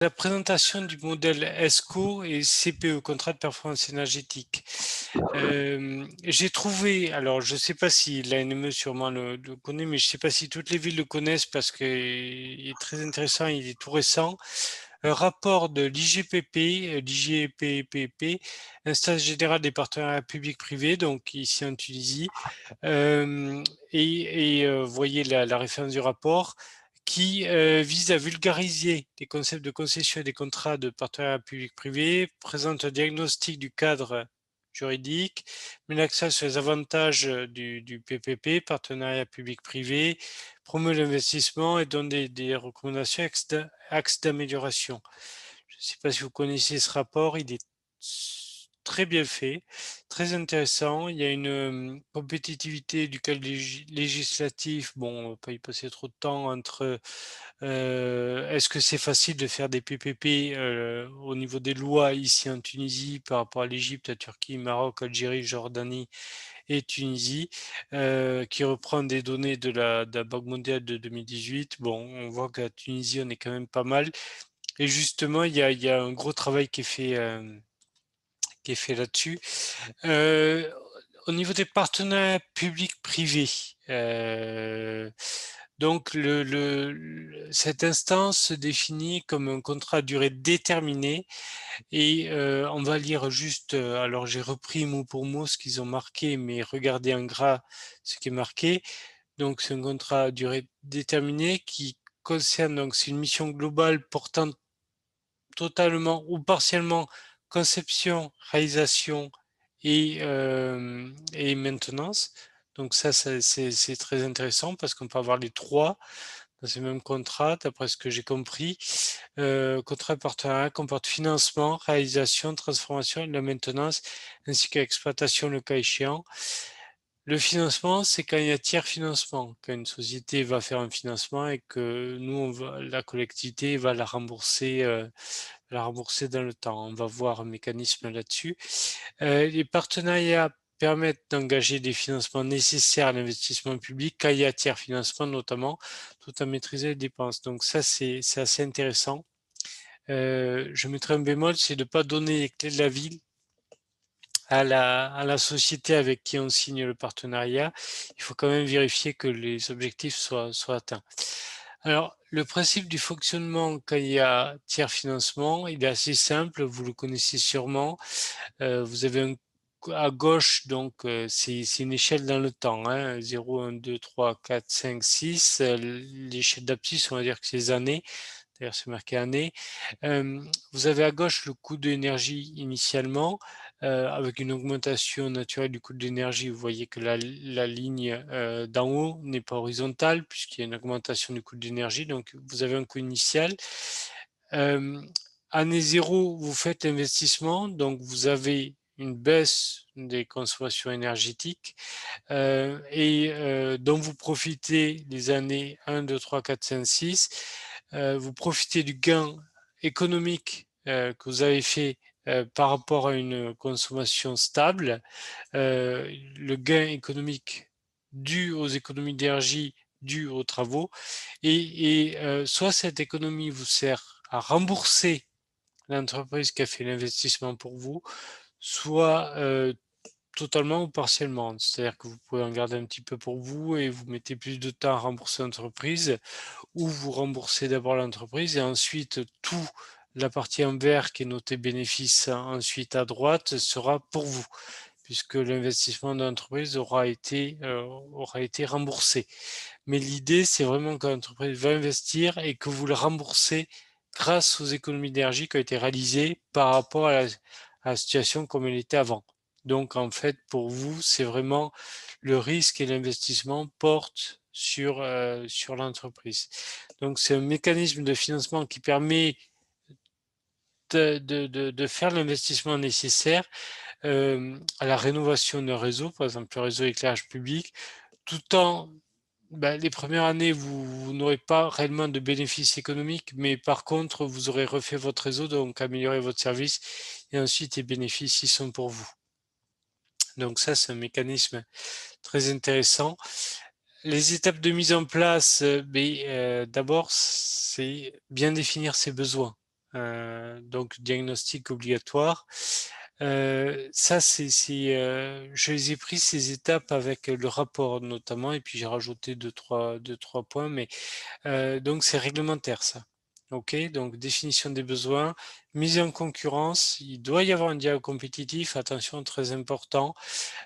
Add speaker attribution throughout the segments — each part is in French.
Speaker 1: La présentation du modèle ESCO et CPE, contrat de performance énergétique. J'ai trouvé, alors je ne sais pas si l'ANME sûrement le connaît, mais je ne sais pas si toutes les villes le connaissent parce qu'il est très intéressant, il est tout récent. Un rapport de l'IGPP, l'IGPPP, Instance générale des partenariats publics-privés, donc ici en Tunisie, vous voyez la référence du rapport qui vise à vulgariser les concepts de concession et des contrats de partenariat public-privé, présente un diagnostic du cadre juridique, met l'accent sur les avantages du PPP, partenariat public-privé, promeut l'investissement et donne des recommandations axes d'amélioration. Je ne sais pas si vous connaissez ce rapport, il est très bien fait, très intéressant. Il y a une compétitivité du cadre législatif. Bon, on va pas y passer trop de temps entre est-ce que c'est facile de faire des PPP au niveau des lois ici en Tunisie par rapport à l'Égypte, la Turquie, Maroc, Algérie, Jordanie et Tunisie, qui reprend des données de la Banque mondiale de 2018. Bon, on voit qu'à Tunisie, on est quand même pas mal. Et justement, il y a un gros travail qui est fait là-dessus. Euh, Au niveau des partenariats publics-privés, donc cette instance se définit comme un contrat à durée déterminée et on va lire juste, alors j'ai repris mot pour mot ce qu'ils ont marqué, mais regardez en gras ce qui est marqué. Donc c'est un contrat à durée déterminée qui concerne, donc c'est une mission globale portant totalement ou partiellement conception, réalisation et maintenance. Donc ça, c'est très intéressant parce qu'on peut avoir les trois dans ce même contrat, d'après ce que j'ai compris. Contrat de partenariat comporte financement, réalisation, transformation et la maintenance, ainsi qu'exploitation le cas échéant. Le financement, c'est quand il y a tiers financement, quand une société va faire un financement et que nous, la collectivité va la rembourser dans le temps. On va voir un mécanisme là-dessus. Les partenariats permettent d'engager des financements nécessaires à l'investissement public quand il y a tiers financement notamment, tout en maîtrisant les dépenses. Donc ça, c'est assez intéressant. Je mettrai un bémol, c'est de ne pas donner les clés de la ville à la société avec qui on signe le partenariat. Il faut quand même vérifier que les objectifs soient atteints. Alors, le principe du fonctionnement quand il y a tiers financement, il est assez simple, vous le connaissez sûrement. Vous avez à gauche, donc c'est une échelle dans le temps, hein, 0, 1, 2, 3, 4, 5, 6. L'échelle d'abscisse, on va dire que c'est les années. D'ailleurs, c'est marqué année. Vous avez à gauche le coût de l'énergie initialement, avec une augmentation naturelle du coût de l'énergie. Vous voyez que la ligne d'en haut n'est pas horizontale puisqu'il y a une augmentation du coût de l'énergie. Donc, vous avez un coût initial. Année zéro, vous faites l'investissement, donc vous avez une baisse des consommations énergétiques dont vous profitez les années 1, 2, 3, 4, 5, 6. Vous profitez du gain économique que vous avez fait par rapport à une consommation stable, le gain économique dû aux économies d'énergie, dû aux travaux, soit cette économie vous sert à rembourser l'entreprise qui a fait l'investissement pour vous, soit totalement ou partiellement. C'est-à-dire que vous pouvez en garder un petit peu pour vous et vous mettez plus de temps à rembourser l'entreprise, ou vous remboursez d'abord l'entreprise et ensuite tout la partie en vert qui est notée bénéfice ensuite à droite sera pour vous, puisque l'investissement de l'entreprise aura été remboursé. Mais l'idée, c'est vraiment que l'entreprise va investir et que vous le remboursez grâce aux économies d'énergie qui ont été réalisées par rapport à la situation comme elle était avant. Donc, en fait, pour vous, c'est vraiment le risque et l'investissement portent sur l'entreprise. Donc, c'est un mécanisme de financement qui permet de faire l'investissement nécessaire à la rénovation d'un réseau, par exemple le réseau éclairage public, tout en les premières années, vous n'aurez pas réellement de bénéfices économiques, mais par contre, vous aurez refait votre réseau, donc amélioré votre service, et ensuite les bénéfices y sont pour vous. Donc ça, c'est un mécanisme très intéressant. Les étapes de mise en place, d'abord, c'est bien définir ses besoins. donc diagnostic obligatoire. Ça, je les ai pris ces étapes avec le rapport notamment, et puis j'ai rajouté deux, trois points, mais donc c'est réglementaire ça. OK, donc définition des besoins, mise en concurrence, il doit y avoir un dialogue compétitif, attention, très important.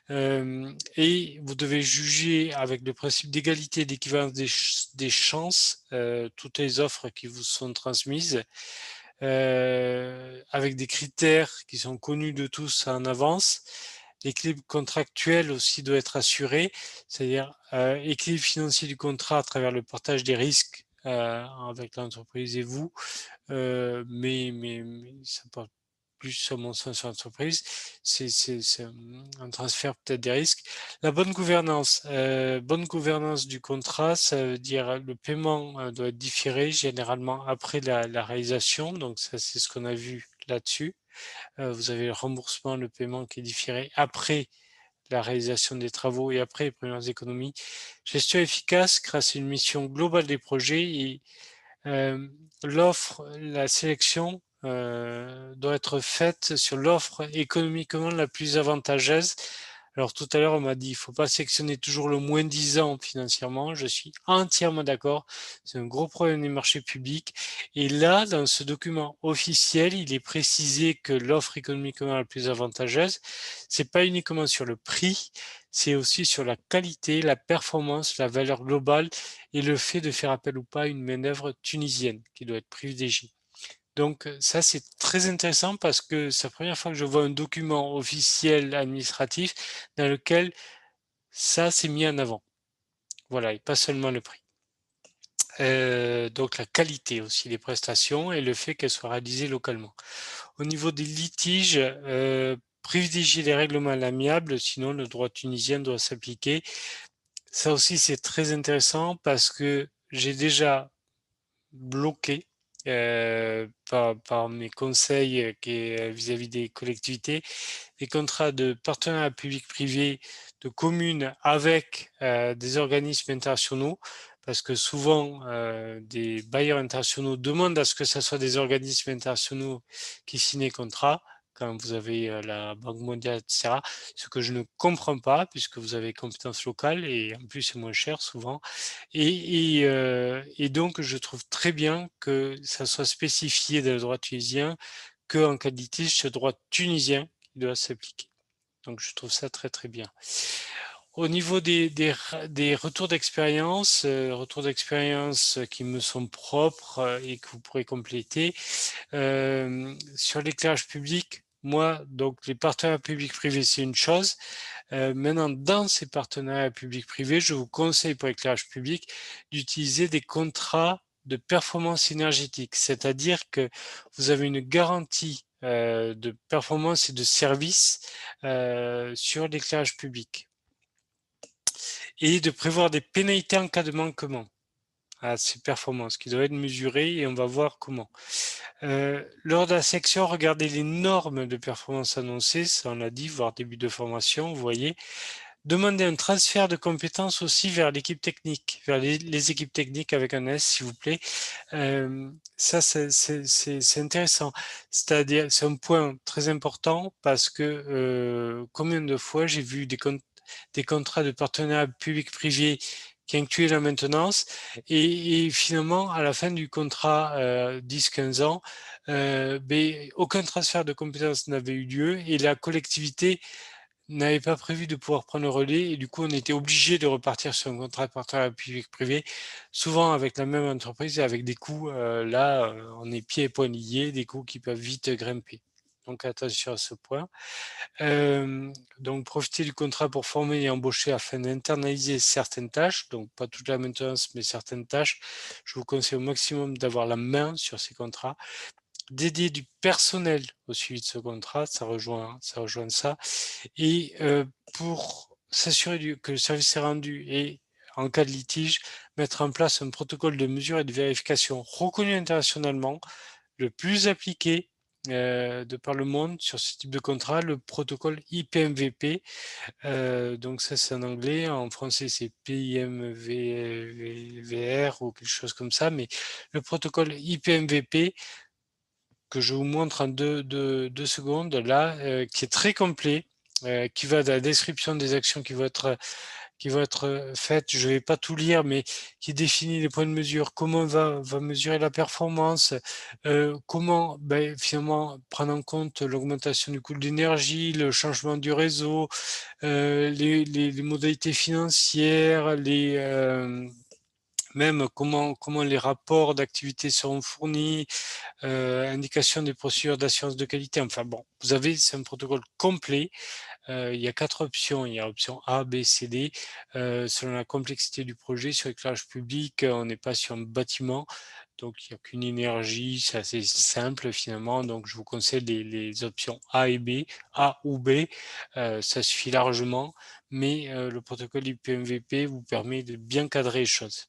Speaker 1: Et vous devez juger avec le principe d'égalité et d'équivalence des chances, toutes les offres qui vous sont transmises, avec des critères qui sont connus de tous en avance. L'équilibre contractuel aussi doit être assuré, c'est-à-dire équilibre financier du contrat à travers le partage des risques avec l'entreprise et vous, mais ça porte plus à mon sens sur l'entreprise. C'est un transfert peut-être des risques. La bonne gouvernance du contrat, ça veut dire le paiement doit être différé généralement après la réalisation. Donc ça, c'est ce qu'on a vu là-dessus. Vous avez le remboursement, le paiement qui est différé après la réalisation des travaux et après les premières économies. Gestion efficace grâce à une mission globale des projets et la sélection doit être faite sur l'offre économiquement la plus avantageuse. Alors tout à l'heure, on m'a dit, il ne faut pas sélectionner toujours le moins 10 ans financièrement. Je suis entièrement d'accord. C'est un gros problème des marchés publics. Et là, dans ce document officiel, il est précisé que l'offre économiquement la plus avantageuse, c'est pas uniquement sur le prix, c'est aussi sur la qualité, la performance, la valeur globale et le fait de faire appel ou pas à une main-d'œuvre tunisienne qui doit être privilégiée. Donc ça, c'est très intéressant parce que c'est la première fois que je vois un document officiel administratif dans lequel ça s'est mis en avant. Voilà, et pas seulement le prix. Donc la qualité aussi des prestations et le fait qu'elles soient réalisées localement. Au niveau des litiges, privilégier les règlements à l'amiable, sinon le droit tunisien doit s'appliquer. Ça aussi, c'est très intéressant parce que j'ai déjà bloqué par mes conseils vis-à-vis des collectivités, des contrats de partenariat public-privé de communes avec des organismes internationaux, parce que souvent des bailleurs internationaux demandent à ce que ce soit des organismes internationaux qui signent les contrats quand vous avez la Banque mondiale, etc. Ce que je ne comprends pas, puisque vous avez compétences locales et en plus c'est moins cher souvent. Et donc, je trouve très bien que ça soit spécifié dans le droit tunisien qu'en qualité, ce droit tunisien qui doit s'appliquer. Donc, je trouve ça très, très bien. Au niveau des retours d'expérience qui me sont propres et que vous pourrez compléter, sur l'éclairage public, moi, donc les partenariats publics-privés, c'est une chose. Maintenant, dans ces partenariats public-privé, je vous conseille pour l'éclairage public d'utiliser des contrats de performance énergétique, c'est-à-dire que vous avez une garantie de performance et de service sur l'éclairage public et de prévoir des pénalités en cas de manquement à ces performances qui doivent être mesurées et on va voir comment. Lors de la section, regardez les normes de performance annoncées, ça on l'a dit, voire début de formation, vous voyez. Demandez un transfert de compétences aussi vers l'équipe technique, vers les équipes techniques avec un S, s'il vous plaît. Ça, c'est intéressant. C'est-à-dire, c'est un point très important parce que combien de fois j'ai vu des contrats de partenariat public-privé qui incluaient la maintenance et finalement, à la fin du contrat 10-15 ans, aucun transfert de compétences n'avait eu lieu et la collectivité n'avait pas prévu de pouvoir prendre le relais et du coup on était obligé de repartir sur un contrat de partenariat public-privé, souvent avec la même entreprise et avec des coûts, là, on est pieds et poings liés, des coûts qui peuvent vite grimper. Donc attention à ce point. Donc profiter du contrat pour former et embaucher afin d'internaliser certaines tâches, donc pas toute la maintenance mais certaines tâches. Je vous conseille au maximum d'avoir la main sur ces contrats. Dédier du personnel au suivi de ce contrat, ça rejoint ça. Et pour s'assurer que le service est rendu et en cas de litige, mettre en place un protocole de mesure et de vérification reconnu internationalement, le plus appliqué de par le monde sur ce type de contrat, le protocole IPMVP. Donc ça c'est en anglais, en français c'est PIMVR ou quelque chose comme ça, mais le protocole IPMVP que je vous montre en deux secondes là, qui est très complet, qui va de la description des actions qui vont être faites. Je ne vais pas tout lire, mais qui définit les points de mesure, comment va mesurer la performance, comment finalement prendre en compte l'augmentation du coût de l'énergie, le changement du réseau, les modalités financières, même comment les rapports d'activité seront fournis, indication des procédures d'assurance de qualité. Enfin bon, c'est un protocole complet. Il y a 4 options. Il y a option A, B, C, D. Selon la complexité du projet, sur l'éclairage public, on n'est pas sur un bâtiment. Donc, il n'y a qu'une énergie, c'est assez simple finalement. Donc, je vous conseille les options A et B, A ou B. Ça suffit largement. Mais le protocole IPMVP vous permet de bien cadrer les choses.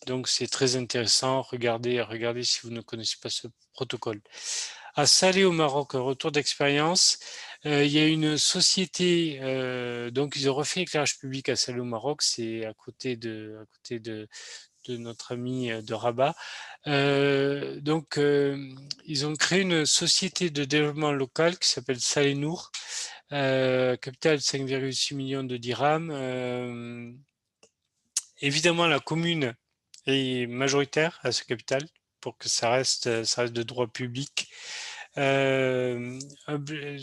Speaker 1: Donc, c'est très intéressant. Regardez si vous ne connaissez pas ce protocole. À Salé au Maroc, un retour d'expérience. Il y a une société, donc ils ont refait l'éclairage public à Salé au Maroc, c'est à côté de notre ami de Rabat. Donc, ils ont créé une société de développement local qui s'appelle Salé Nour, capital 5,6 millions de dirhams. Évidemment, la commune est majoritaire à ce capital pour que ça reste de droit public.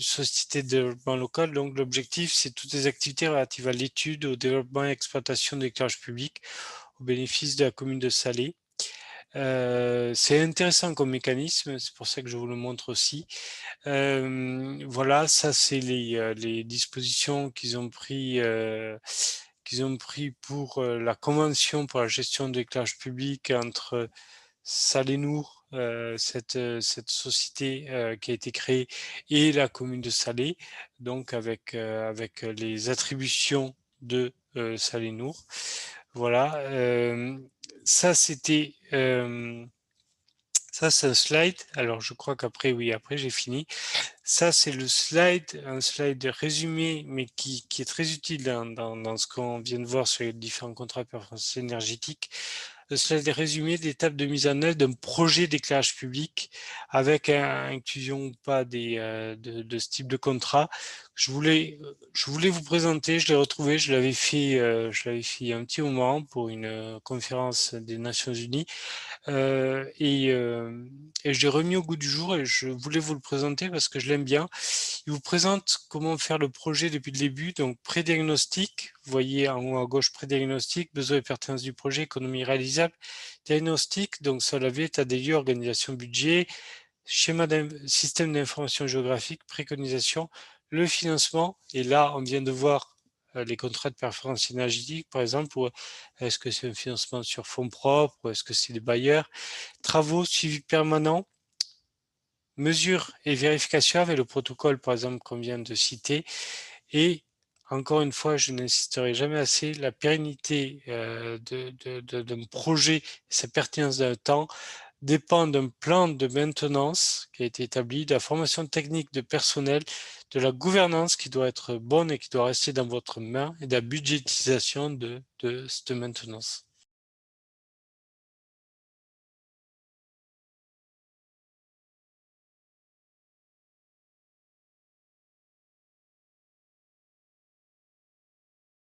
Speaker 1: Société de développement local, donc l'objectif, c'est toutes les activités relatives à l'étude, au développement et exploitation de l'éclairage public au bénéfice de la commune de Salé. C'est intéressant comme mécanisme, c'est pour ça que je vous le montre aussi. Voilà, ça c'est les dispositions qu'ils ont pris pour la convention pour la gestion de l'éclairage public entre Salé-Nour, cette société qui a été créée, et la commune de Salé, donc avec les attributions de Salé-Nour. Voilà, ça c'était ça c'est un slide. Alors je crois qu'après, oui, après j'ai fini. Ça c'est un slide résumé, mais qui est très utile dans ce qu'on vient de voir sur les différents contrats de performance énergétique. Le slide résumé d'étapes de mise en œuvre d'un projet d'éclairage public avec inclusion ou pas de ce type de contrat. Je voulais vous présenter, je l'ai retrouvé, je l'avais fait il y a un petit moment pour une conférence des Nations Unies. Et je l'ai remis au goût du jour et je voulais vous le présenter parce que je l'aime bien. Il vous présente comment faire le projet depuis le début, donc pré-diagnostic, vous voyez en haut à gauche pré-diagnostic, besoin et pertinence du projet, économie réalisable, diagnostic, donc ça l'avait, état des lieux, organisation, budget, schéma système d'information géographique, préconisation, le financement, et là on vient de voir les contrats de performance énergétique, par exemple, ou est-ce que c'est un financement sur fonds propres, ou est-ce que c'est des bailleurs, travaux, suivi permanent, mesures et vérification avec le protocole, par exemple, qu'on vient de citer, et encore une fois, je n'insisterai jamais assez, la pérennité d'un projet, sa pertinence dans le temps, dépend d'un plan de maintenance qui a été établi, de la formation technique de personnel, de la gouvernance qui doit être bonne et qui doit rester dans votre main, et de la budgétisation de cette maintenance.